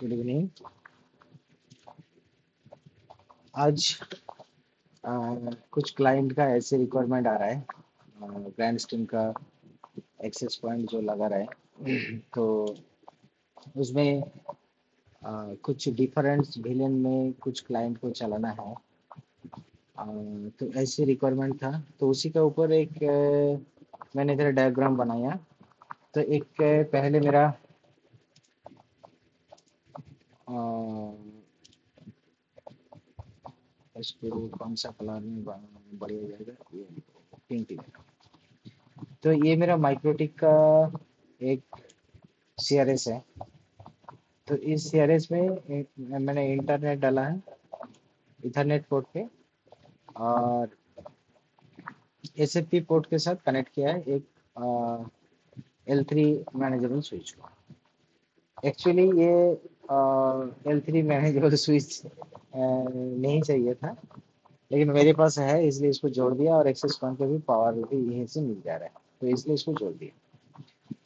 Good evening. आज कुछ client का ऐसे रिक्वायरमेंट आ रहा है, ग्रैंड स्ट्रीम का एक्सेस पॉइंट जो लगा रहा है तो उसमें कुछ डिफरेंस विलेन में कुछ क्लाइंट को चलाना है। तो ऐसे रिक्वायरमेंट था, तो उसी के ऊपर एक मैंने इधर डायग्राम बनाया। तो एक पहले मेरा अ, इसको कौन सा कलर में बढ़िया जाएगा, ये पिंक कलर। तो ये मेरा माइक्रोटिक का एक सीआरएस है। तो इस सीआरएस में मैंने इंटरनेट डाला है इथरनेट पोर्ट पे, और एसएफपी पोर्ट के साथ कनेक्ट किया है एक L3 मैनेजेबल स्विच को। एक्चुअली ये L3 मैनेजेबल स्विच नहीं चाहिए था, लेकिन मेरे पास है इसलिए इसको जोड़ दिया, और एक्सेस पॉइंट पे भी पावर भी यहीं से मिल जा रहा है, तो इसलिए इसको जोड़ दिया।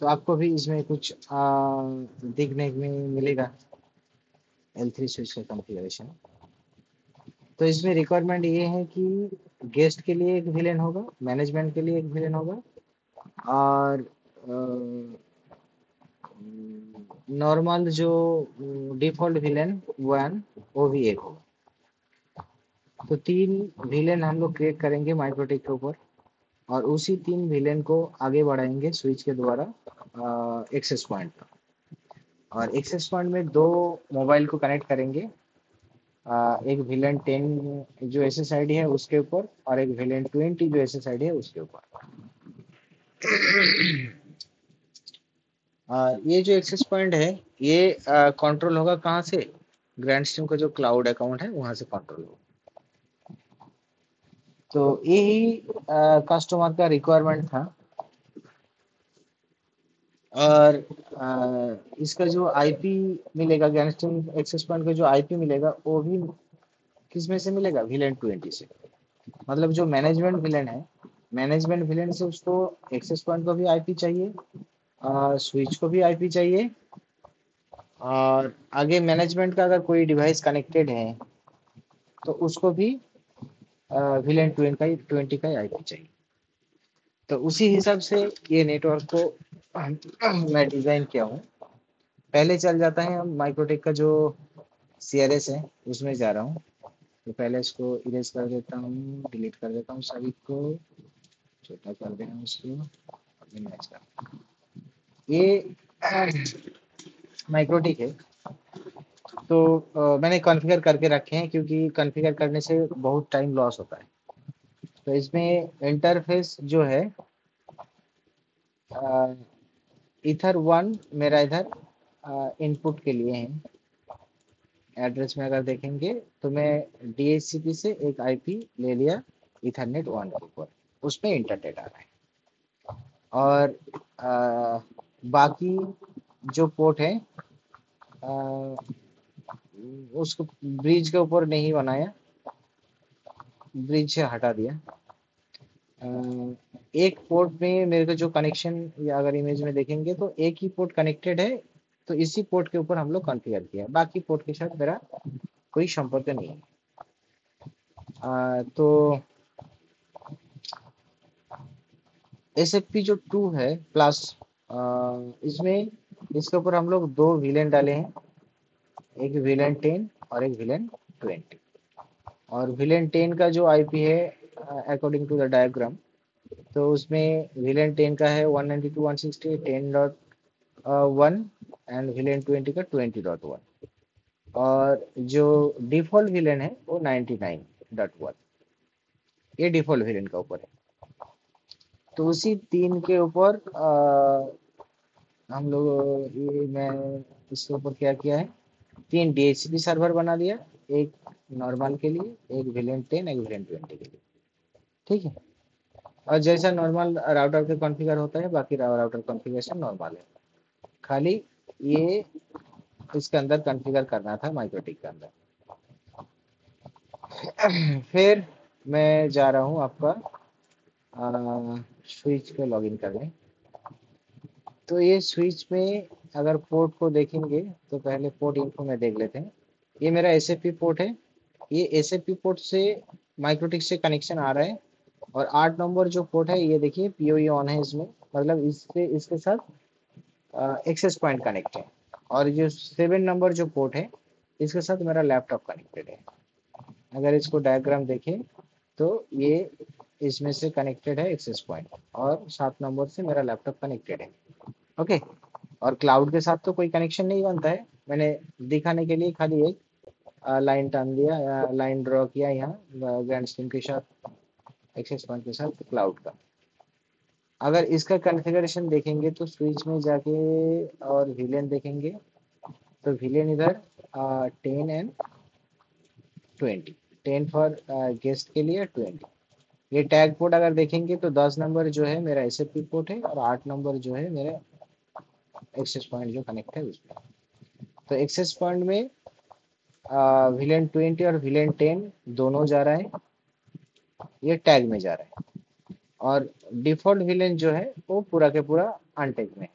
तो आपको भी इसमें कुछ देखने में मिलेगा L3 स्विच का कॉन्फ़िगरेशन। तो इसमें रिक्वायरमेंट ये है कि गेस्ट के लिए एक विलेन होगा, मैनेजमेंट के लिए एक विलेन होगा, और नॉर्मल जो डिफॉल्ट विलेन वन वो भी एक होगा। तो तीन विलेन हम लोग क्रिएट करेंगे माइक्रोटेक के ऊपर, और उसी तीन विलेन को आगे बढ़ाएंगे स्विच के द्वारा एक्सेस पॉइंट पर। और एक्सेस पॉइंट में दो मोबाइल को कनेक्ट करेंगे, एक विलेन 10 जो एसएसआईडी है उसके ऊपर, और एक विलेन 20 जो एसएसआईडी है उसके ऊपर। ये जो एक्सेस पॉइंट है ये कंट्रोल होगा कहाँ से? ग्रैंड स्ट्रीम का जो क्लाउड अकाउंट है वहां से कंट्रोल होगा। तो यही कस्टमर का रिक्वायरमेंट था। और इसका जो आईपी मिलेगा, ग्रैंड स्ट्रीम एक्सेस पॉइंट का जो आईपी मिलेगा वो भी किस में से मिलेगा? विलेन 20 से। मतलब जो मैनेजमेंट विलेन है, मैनेजमेंट विलेन से उसको एक्सेस पॉइंट को भी आईपी चाहिए, स्विच को भी आईपी चाहिए, और आगे मैनेजमेंट का अगर कोई डिवाइस कनेक्टेड है तो उसको भी विलेन 20 का आईपी चाहिए। तो उसी हिसाब से ये नेटवर्क को मैं डिजाइन किया हूँ। पहले चल जाता है हम माइक्रोटेक का जो सीआरएस है उसमें जा रहा हूँ। तो पहले इसको इरेज कर देता हूँ, डिलीट कर देता हूँ, सभी को छोटा कर देना उसको, मैच कर। ये माइक्रोटिक है। तो मैंने कॉन्फ़िगर करके रखे हैं क्योंकि कॉन्फ़िगर करने से बहुत टाइम लॉस होता है। तो इसमें इंटरफेस जो है इथर वन मेरा इधर इनपुट के लिए है। एड्रेस में अगर देखेंगे तो मैं डीएचसीपी से एक आईपी ले लिया इथरनेट वन के ऊपर, उसमें इंटरनेट आ रहा है। और बाकी जो पोर्ट है उसको ब्रिज के ऊपर नहीं बनाया, ब्रिज से हटा दिया। एक पोर्ट में मेरे को जो कनेक्शन, या अगर इमेज में देखेंगे तो एक ही पोर्ट कनेक्टेड है, तो इसी पोर्ट के ऊपर हम लोग कॉन्फ़िगर किया, बाकी पोर्ट के साथ मेरा कोई संपर्क नहीं है। तो एसएफपी जो 2 है प्लस, इसमें इसके ऊपर हम लोग दो विलेन डाले हैं, एक विलेन 10 और एक विलेन 20। और विलेन 10 का जो आईपी है अकॉर्डिंग टू द डायग्राम, तो उसमें विलेन 10 का है 192.168.10.1, एंड विलेन 20 का 20.1, और जो डिफॉल्ट विलेन है वो 99.1। ये डिफॉल्ट विलेन का ऊपर है। तो उसी तीन के ऊपर हम लोग ये मैं इसके ऊपर क्या किया है, तीन डीएचसीपी सर्वर बना दिया, एक नॉर्मल के लिए, एक विलेन 10, एक विलेन 20 के लिए। ठीक है। और जैसा नॉर्मल राउटर के कॉन्फ़िगर होता है बाकी राउटर कॉन्फ़िगरेशन नॉर्मल है, खाली ये इसके अंदर कॉन्फ़िगर करना था माइक्रोटिक के अंदर। फिर मैं जा रहा हूँ आपका स्विच पे लॉगिन करने। तो ये स्विच में अगर पोर्ट को देखेंगे तो पहले पोर्ट इन्फो में देख लेते हैं। ये मेरा एसएफपी पोर्ट है। ये एसएफपी पोर्ट से माइक्रोटिक से कनेक्शन आ रहा है। और 8 नंबर जो पोर्ट है ये देखिए पीओई ऑन है इसमें, मतलब इससे इसके साथ एक्सेस पॉइंट कनेक्ट है। और जो 7 नंबर जो पोर्ट है इसके साथ मेरा लैपटॉप कनेक्टेड है। अगर इसको डायग्राम देखें तो ये इसमें से कनेक्टेड है एक्सेस पॉइंट, और 7 नंबर से मेरा लैपटॉप कनेक्टेड है। ओके। और क्लाउड के साथ तो कोई कनेक्शन नहीं बनता है, मैंने दिखाने के लिए खाली एक लाइन टान दिया या लाइन ड्रॉ किया यहाँ ग्रैंड स्ट्रीम के साथ, एक्सेस पॉइंट के साथ क्लाउड का। अगर इसका कॉन्फ़िगरेशन देखेंगे तो स्विच में जाके और विलेन देखेंगे तो विलेन इधर 10 एंड 20, 10 फॉर गेस्ट के लिए 20। ये टैग पोर्ट अगर देखेंगे तो 10 नंबर जो है मेरा एसएफपी पोर्ट है और 8 नंबर जो है मेरा एक्सेस पॉइंट जो कनेक्ट है उसमें। तो एक्सेस पॉइंट में विलेन 20 और विलेन 10 दोनों जा रहा है, ये टैग में जा रहा है। और डिफॉल्ट विलेन जो है वो पूरा के पूरा अनटैग में है।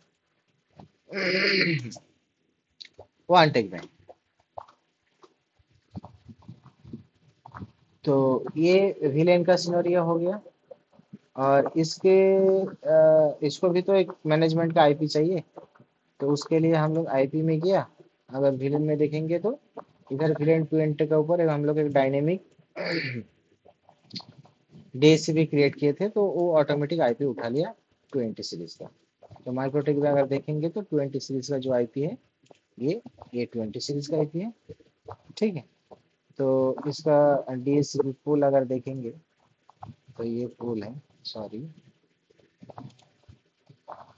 वो अनटैग में है। तो ये विलेन का सिनेरियो हो गया। और इसको भी तो एक मैनेजमेंट का आईपी चाहिए, तो उसके लिए हम लोग आईपी में गया। अगर विलेन में देखेंगे तो इधर विलेन 20 के ऊपर हम लोग एक डायनेमिक डीएससीपी क्रिएट किए थे, तो वो ऑटोमेटिक आईपी उठा लिया 20 सीरीज का। तो माइक्रोटेक में अगर देखेंगे तो 20 सीरीज का जो आईपी है ये 20 सीरीज का आईपी है। ठीक है। तो इसका डीएससीपी पूल अगर देखेंगे तो ये पूल है, सॉरी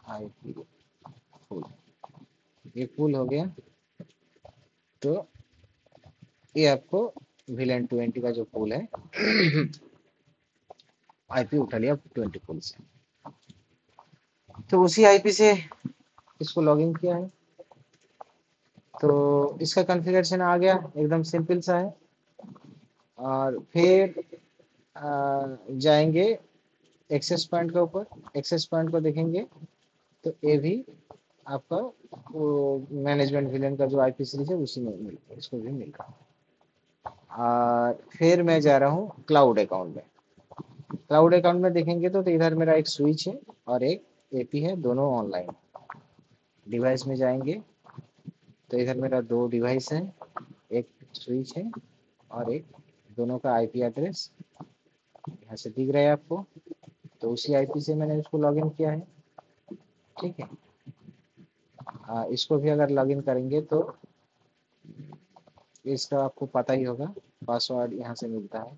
आईपी पूल, ये पूल हो गया। तो ये आपको विलेन 20 का जो पूल है आईपी उठा लिया 20 पूल से। तो उसी आईपी से इसको लॉगिन किया है। तो इसका कॉन्फ़िगरेशन आ गया, एकदम सिंपल सा है। और फिर जाएंगे एक्सेस पॉइंट के ऊपर। एक्सेस पॉइंट को देखेंगे तो ये भी आपका वो मैनेजमेंट विलेन का जो आईपी सीरीज है उसी में मिलता है, इसको भी मिलता है। और फिर मैं जा रहा हूँ क्लाउड अकाउंट में। क्लाउड अकाउंट में देखेंगे तो इधर मेरा एक स्विच है और एक एपी है, दोनों ऑनलाइन। डिवाइस में जाएंगे तो इधर मेरा 2 डिवाइस है, एक स्विच है और एक, दोनों का आईपी एड्रेस यहाँ से दिख रहा है आपको। तो उसी आईपी से मैंने इसको लॉगिन किया है। ठीक है। इसको भी अगर लॉगिन करेंगे तो इसका आपको पता ही होगा, पासवर्ड यहाँ से मिलता है,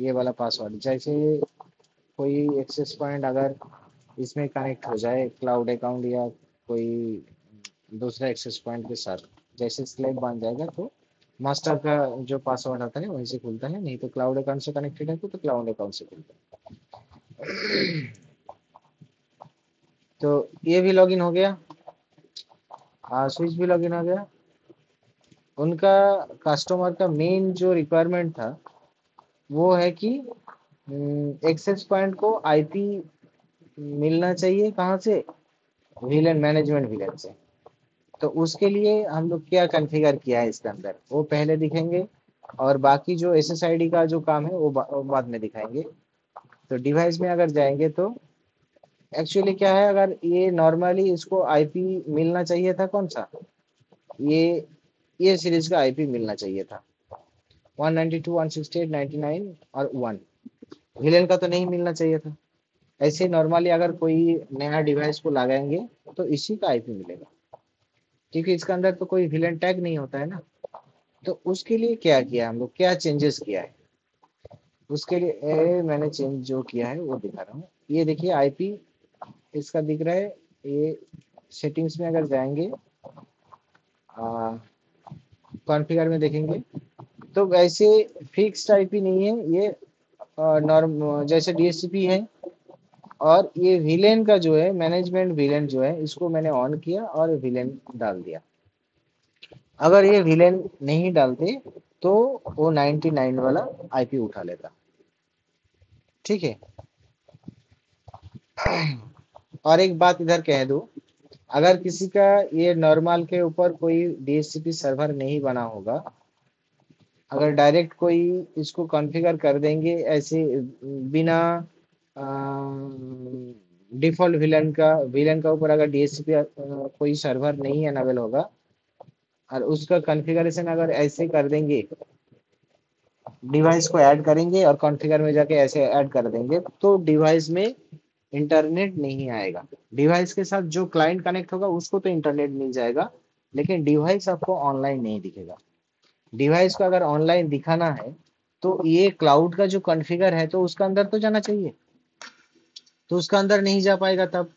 ये वाला पासवर्ड। जैसे कोई एक्सेस पॉइंट अगर इसमें कनेक्ट हो जाए क्लाउड अकाउंट या कोई दूसरा एक्सेस पॉइंट के साथ, जैसे स्लैब बन जाएगा तो मास्टर का जो पासवर्ड आता है वहीं से खुलता है, नहीं तो क्लाउड अकाउंट से कनेक्टेड है तो क्लाउड अकाउंट से खुलता है। तो ये भी लॉगिन हो गया, स्विच भी लॉगिन हो गया। उनका कस्टमर का मेन जो रिक्वायरमेंट था वो है कि एक्सेस पॉइंट को आईपी मिलना चाहिए कहाँ से, विलेन मैनेजमेंट विलेन से। तो उसके लिए हम लोग क्या कॉन्फ़िगर किया है इसके अंदर वो पहले दिखेंगे, और बाकी जो एसएसआईडी का जो काम है वो बाद में दिखाएंगे। तो डिवाइस में अगर जाएंगे तो एक्चुअली क्या है, अगर ये नॉर्मली इसको आईपी मिलना चाहिए था कौन सा, ये ये सीरीज का आईपी मिलना चाहिए था 192 168 99 और 1। विलेन का तो नहीं मिलना चाहिए था। ऐसे नॉर्मली अगर कोई नया डिवाइस को लगाएंगे तो इसी का आईपी मिलेगा, क्योंकि इसके अंदर तो कोई विलेन टैग नहीं होता है ना। तो उसके लिए क्या किया हम लोग, क्या चेंजेस किया है उसके लिए मैंने चेंज जो किया है वो दिखा रहा हूँ। ये देखिए आईपी इसका दिख रहा है। ये सेटिंग्स में अगर जाएंगे कॉन्फ़िगर में देखेंगे तो वैसे फिक्स्ड आईपी नहीं है ये, नॉर्म जैसे डीएचसीपी है। और ये विलेन का जो है मैनेजमेंट विलेन जो है इसको मैंने ऑन किया और विलेन डाल दिया। अगर ये विलेन नहीं डालते तो वो 99 वाला आईपी उठा लेता। ठीक है। और एक बात इधर कह दूं, अगर किसी का ये नॉर्मल के ऊपर कोई डीएचसीपी सर्वर नहीं बना होगा, अगर डायरेक्ट कोई इसको कॉन्फ़िगर कर देंगे ऐसे बिना डिफ़ॉल्ट विलन का ऊपर अगर डीएचसीपी कोई सर्वर नहीं अवेलेबल होगा और उसका कॉन्फ़िगरेशन अगर ऐसे कर देंगे, डिवाइस को ऐड करेंगे और कॉन्फ़िगर में जाके ऐसे ऐड कर देंगे, तो डिवाइस में इंटरनेट नहीं आएगा। डिवाइस के साथ जो क्लाइंट कनेक्ट होगा उसको तो इंटरनेट मिल जाएगा, लेकिन डिवाइस आपको ऑनलाइन नहीं दिखेगा। डिवाइस को अगर ऑनलाइन दिखाना है तो ये क्लाउड का जो कॉन्फ़िगर है तो उसका अंदर तो जाना चाहिए, तो उसका अंदर नहीं जा पाएगा। तब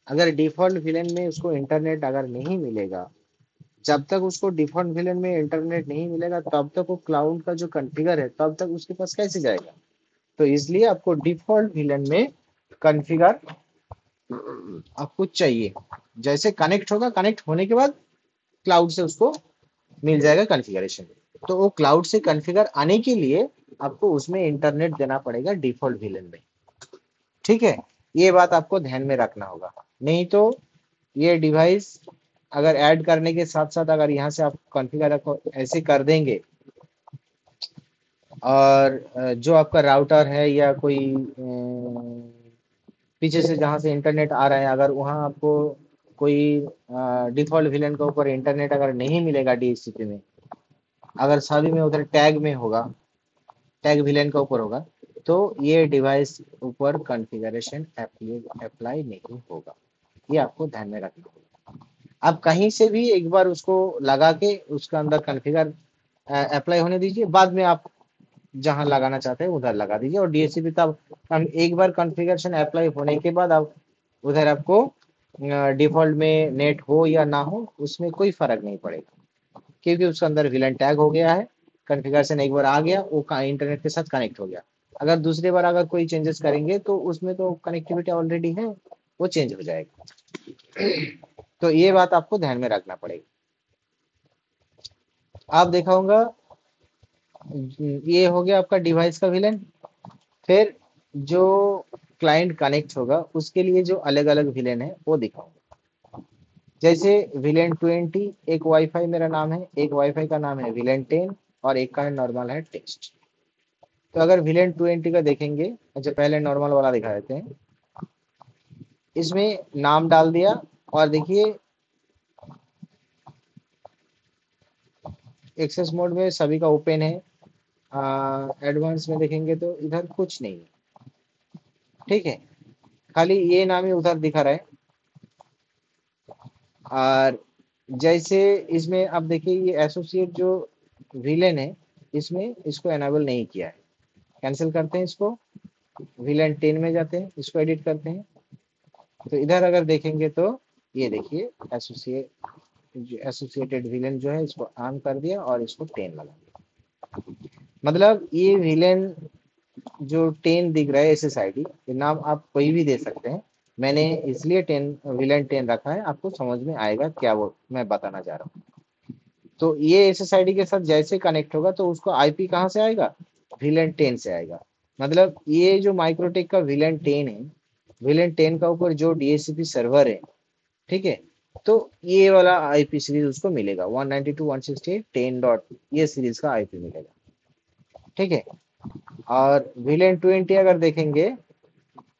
अगर डिफ़ॉल्ट विलेन में उसको इंटरनेट अगर नहीं मिलेगा, जब तक उसको डिफ़ॉल्ट विलेन में इंटरनेट नहीं मिलेगा तब तक वो क्लाउड का जो कॉन्फ़िगर है तब तक उसके पास कैसे जाएगा। तो इसलिए आपको डिफ़ॉल्ट विलेन में कॉन्फ़िगर आपको चाहिए। जैसे कनेक्ट होगा, कनेक्ट होने के बाद क्लाउड से उसको मिल जाएगा कॉन्फ़िगरेशन। तो वो क्लाउड से कॉन्फ़िगर आने के लिए आपको उसमें इंटरनेट देना पड़ेगा डिफ़ॉल्ट विलेन में। ठीक है, ये बात आपको ध्यान में रखना होगा। नहीं तो ये डिवाइस अगर ऐड करने के साथ साथ अगर यहाँ से आप कॉन्फ़िगर ऐसे कर देंगे और जो आपका राउटर है या कोई पीछे से जहाँ से इंटरनेट आ रहा है, अगर वहाँ आपको कोई डिफ़ॉल्ट विलेन के ऊपर इंटरनेट अगर नहीं मिलेगा डीएचसीपी में, अगर सभी में उधर टैग में होगा, टैग विलेन का ऊपर होगा, तो ये डिवाइस ऊपर कॉन्फ़िगरेशन अप्लाई नहीं होगा। ये आपको ध्यान में रखना होगा। आप कहीं से भी एक बार उसको लगा के उसका अंदर कॉन्फ़िगर अप्लाई होने दीजिए, बाद में आप जहाँ लगाना चाहते हैं उधर लगा दीजिए। और डीएचसीपी तब हम एक बार कॉन्फ़िगरेशन अप्लाई होने के बाद आप उधर आपको डिफ़ॉल्ट में नेट हो या ना हो उसमें कोई फ़र्क नहीं पड़ेगा, क्योंकि उसके अंदर विलेन टैग हो गया है। कॉन्फ़िगरेशन एक बार आ गया, वो इंटरनेट के साथ कनेक्ट हो गया। अगर दूसरी बार अगर कोई चेंजेस करेंगे तो उसमें तो कनेक्टिविटी ऑलरेडी है, वो चेंज हो जाएगा। तो ये बात आपको ध्यान में रखना पड़ेगा। आप देखा होगा, ये हो गया आपका डिवाइस का विलेन। फिर जो क्लाइंट कनेक्ट होगा उसके लिए जो अलग अलग विलेन है वो दिखाऊंगा। जैसे विलेन 20, एक वाईफाई मेरा नाम है, एक वाईफाई का नाम है विलेन 10 और एक का नॉर्मल है टेस्ट। तो अगर विलेन 20 का देखेंगे, अच्छा पहले नॉर्मल वाला दिखा देते हैं। इसमें नाम डाल दिया और देखिए एक्सेस मोड में सभी का ओपन है। एडवांस में देखेंगे तो इधर कुछ नहीं है। ठीक है, खाली ये नाम ही उधर दिखा रहा है। और जैसे इसमें अब देखिए ये एसोसिएट जो विलेन है, इसमें इसको एनाबल नहीं किया है। कैंसिल करते हैं इसको, विलेन 10 में जाते हैं, इसको एडिट करते हैं। तो इधर अगर देखेंगे तो ये देखिए एसोसिएटेड विलेन जो है इसको ऑन कर दिया और इसको 10 लगा दिया। मतलब ये विलेन जो 10 दिख रहा है एसएसआईडी, ये नाम आप कोई भी दे सकते हैं। मैंने इसलिए 10 विलेन 10 रखा है, आपको समझ में आएगा क्या वो मैं बताना चाह रहा हूँ। तो ये एसएसआईडी के साथ जैसे कनेक्ट होगा तो उसको आईपी कहाँ से आएगा, विलेन 10 से आएगा। मतलब ये जो माइक्रोटेक का विलेन 10 है, विलेन 10 का ऊपर जो डीएचसीपी सर्वर है, ठीक है, तो ये वाला आईपी सीरीज उसको मिलेगा 192.168.10 ये सीरीज का आईपी मिलेगा। ठीक है, और विलेन 20 अगर देखेंगे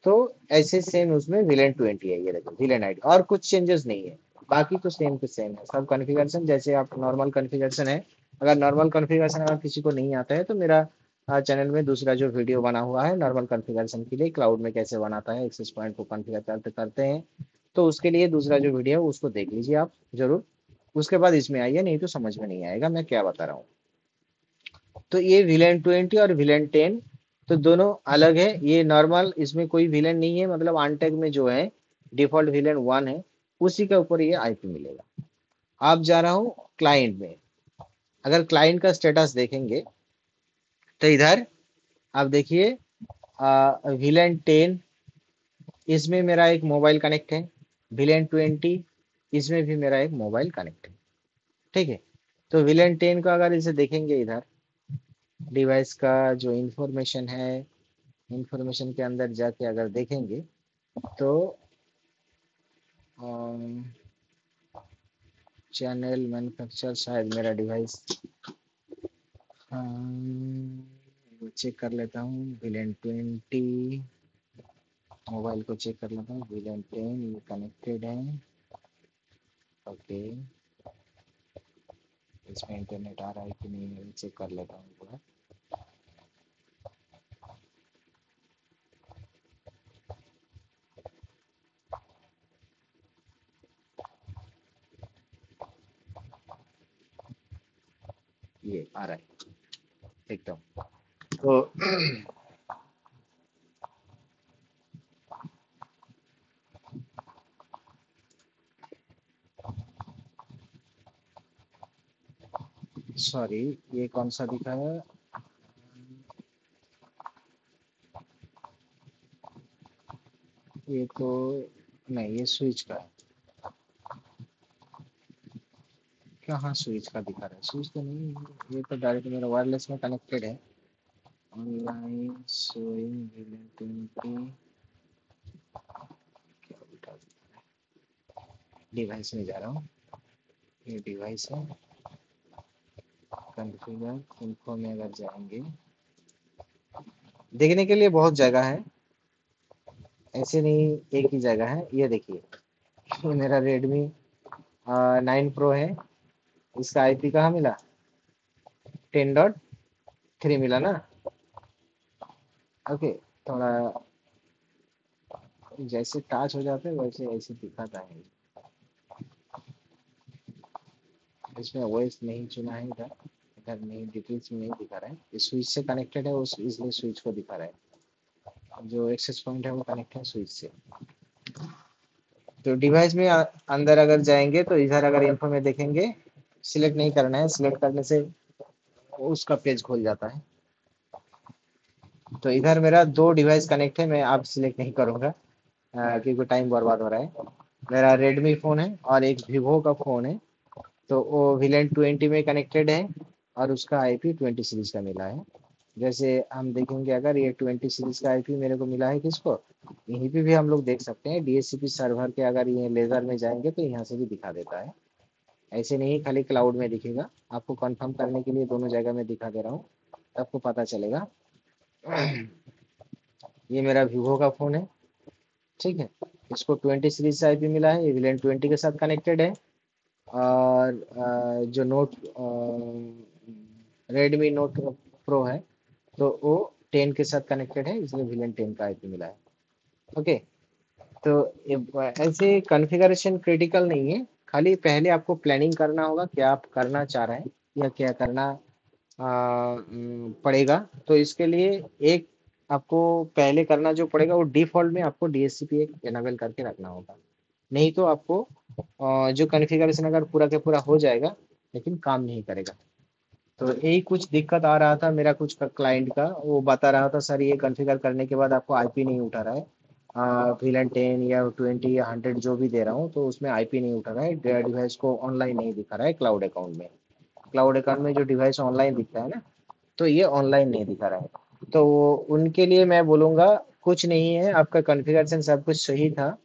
तो ऐसे सेम उसमें विलेन 20 है। ये देखो विलेन आईडी, और कुछ चेंजेस नहीं है, बाकी तो सेम टू सेम है सब कॉन्फ़िगरेशन जैसे आप नॉर्मल कॉन्फ़िगरेशन है। अगर नॉर्मल कॉन्फ़िगरेशन अगर किसी को नहीं आता है तो मेरा चैनल में दूसरा जो वीडियो बना हुआ है नॉर्मल कॉन्फ़िगरेशन के लिए, क्लाउड में कैसे बनाता है, एक्सेस पॉइंट को कॉन्फ़िगर करते करते हैं, तो उसके लिए दूसरा जो वीडियो है उसको देख लीजिए आप जरूर। उसके बाद इसमें आइए, नहीं तो समझ में नहीं आएगा मैं क्या बता रहा हूँ। तो ये विलेन 20 और विलेन 10 तो दोनों अलग है। ये नॉर्मल, इसमें कोई विलेन नहीं है, मतलब अनटैग में जो है डिफॉल्ट विलेन 1 है, उसी के ऊपर ये आईपी मिलेगा। आप जा रहा हूँ क्लाइंट में, अगर क्लाइंट का स्टेटस देखेंगे तो इधर आप देखिए विलेन 10 इसमें मेरा एक मोबाइल कनेक्ट है, विलेन 20 इसमें भी मेरा एक मोबाइल कनेक्ट है। ठीक है, तो विलेन 10 का अगर इसे देखेंगे इधर डिवाइस का जो इंफॉर्मेशन है, इंफॉर्मेशन के अंदर जाके अगर देखेंगे तो चैनल मैन्युफैक्चर, शायद मेरा डिवाइस, चेक कर लेता हूँ। विलेन 20 मोबाइल को चेक कर लेता हूँ। विलेन 10 ये कनेक्टेड है। ओके, इसमें इंटरनेट आ रहा है कि नहीं चेक कर लेता हूँ पूरा। ये आ रहा है एकदम। तो सॉरी, ये कौन सा दिखा है? ये तो नहीं, ये स्विच का है। कहाँ स्विच का दिखा रहा है? स्विच तो नहीं है, ये तो डायरेक्ट मेरा वायरलेस में कनेक्टेड है। ऑनलाइन शोइंग डिवाइस में जा रहा हूँ। ये डिवाइस है। कॉन्फ़िगर इन्फो में अगर जाएंगे, देखने के लिए बहुत जगह है, ऐसे नहीं एक ही जगह है। ये देखिए, ये मेरा रेडमी 9 प्रो है। इसका आईपी कहाँ मिला? 10.3 मिला ना। ओके, थोड़ा जैसे टच हो जाते हैं वैसे ऐसे दिखाता है। इसमें वॉइस नहीं चुना है इधर, इधर नहीं, डिटेल्स में नहीं दिखा रहा है। ये स्विच से कनेक्टेड है, उस इसलिए स्विच को दिखा रहा है। जो एक्सेस पॉइंट है वो कनेक्ट है स्विच से। तो डिवाइस में अंदर अगर जाएंगे तो इधर अगर इन्फो में देखेंगे, सिलेक्ट नहीं करना है। सिलेक्ट करने से उसका पेज खोल जाता है। तो इधर मेरा 2 डिवाइस कनेक्ट है, मैं आप सिलेक्ट नहीं करूंगा क्योंकि टाइम बर्बाद हो रहा है। मेरा रेडमी फ़ोन है और एक वीवो का फ़ोन है। तो वो विलेन 20 में कनेक्टेड है और उसका आईपी 20 सीरीज का मिला है। जैसे हम देखेंगे, अगर ये 20 सीरीज का आईपी मेरे को मिला है किसको, यहीं पे भी हम लोग देख सकते हैं डीएचसीपी सर्वर के। अगर ये लेजर में जाएंगे तो यहाँ से भी दिखा देता है। ऐसे नहीं खाली क्लाउड में दिखेगा, आपको कंफर्म करने के लिए दोनों जगह में दिखा दे रहा हूँ, आपको पता चलेगा। ये मेरा वीवो का फ़ोन है, ठीक है। इसको 20 सीरीज से आईपी मिला है, ये विलेन 20 के साथ कनेक्टेड है। और जो नोट रेडमी नोट प्रो है तो वो 10 के साथ कनेक्टेड है, इसलिए विलेन 10 का आईपी मिला है। ओके, तो ऐसे कॉन्फ़िगरेशन क्रिटिकल नहीं है। खाली पहले आपको प्लानिंग करना होगा क्या आप करना चाह रहे हैं या क्या करना पड़ेगा। तो इसके लिए एक आपको पहले करना जो पड़ेगा वो डिफ़ॉल्ट में आपको डीएचसीपी एक इनेबल करके रखना होगा। नहीं तो आपको जो कॉन्फ़िगरेशन अगर पूरा का पूरा हो जाएगा लेकिन काम नहीं करेगा। तो यही कुछ दिक्कत आ रहा था मेरा कुछ क्लाइंट का, वो बता रहा था सर ये कॉन्फ़िगर करने के बाद आपको आईपी नहीं उठा रहा है। VLAN 10 या 20 या 100 जो भी दे रहा हूँ तो उसमें आईपी नहीं उठा रहा है, डिवाइस को ऑनलाइन नहीं दिखा रहा है क्लाउड अकाउंट में। क्लाउड अकाउंट में जो डिवाइस ऑनलाइन दिखता है ना, तो ये ऑनलाइन नहीं दिखा रहा है। तो उनके लिए मैं बोलूँगा कुछ नहीं है, आपका कॉन्फ़िगरेशन सब कुछ सही था।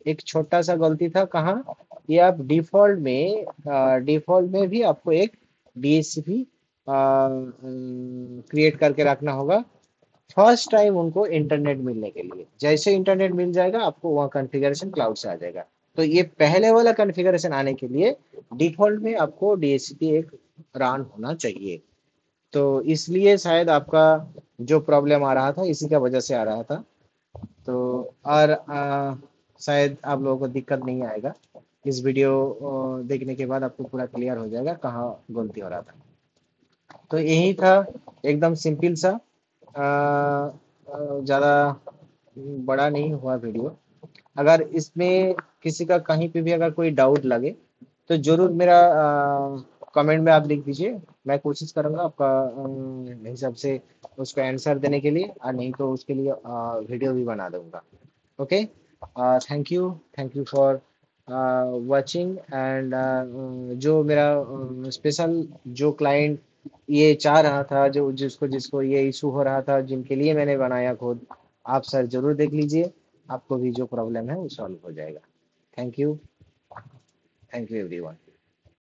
एक छोटा सा गलती था कहाँ, ये आप डिफ़ॉल्ट में भी आपको एक डीएचसीपी क्रिएट करके रखना होगा फर्स्ट टाइम उनको इंटरनेट मिलने के लिए। जैसे इंटरनेट मिल जाएगा आपको वहाँ कॉन्फ़िगरेशन क्लाउड से आ जाएगा। तो ये पहले वाला कॉन्फ़िगरेशन आने के लिए डिफ़ॉल्ट में आपको डीएचसीपी एक रन होना चाहिए। तो इसलिए शायद आपका जो प्रॉब्लम आ रहा था इसी का वजह से आ रहा था। तो और शायद आप लोगों को दिक्कत नहीं आएगा। इस वीडियो देखने के बाद आपको पूरा क्लियर हो जाएगा कहाँ गलती हो रहा था। तो यही था, एकदम सिंपल सा, ज़्यादा बड़ा नहीं हुआ वीडियो। अगर इसमें किसी का कहीं पे भी अगर कोई डाउट लगे तो ज़रूर मेरा कमेंट में आप लिख दीजिए। मैं कोशिश करूँगा आपका हिसाब से उसको आंसर देने के लिए, और नहीं तो उसके लिए वीडियो भी बना दूँगा। Okay, thank you for watching and जो मेरा स्पेशल जो क्लाइंट ये चाह रहा था, जो जिसको जिसको ये इशू हो रहा था, जिनके लिए मैंने बनाया खुद, आप सर ज़रूर देख लीजिए, आपको भी जो प्रॉब्लम है वो सॉल्व हो जाएगा। Thank you, thank you everyone.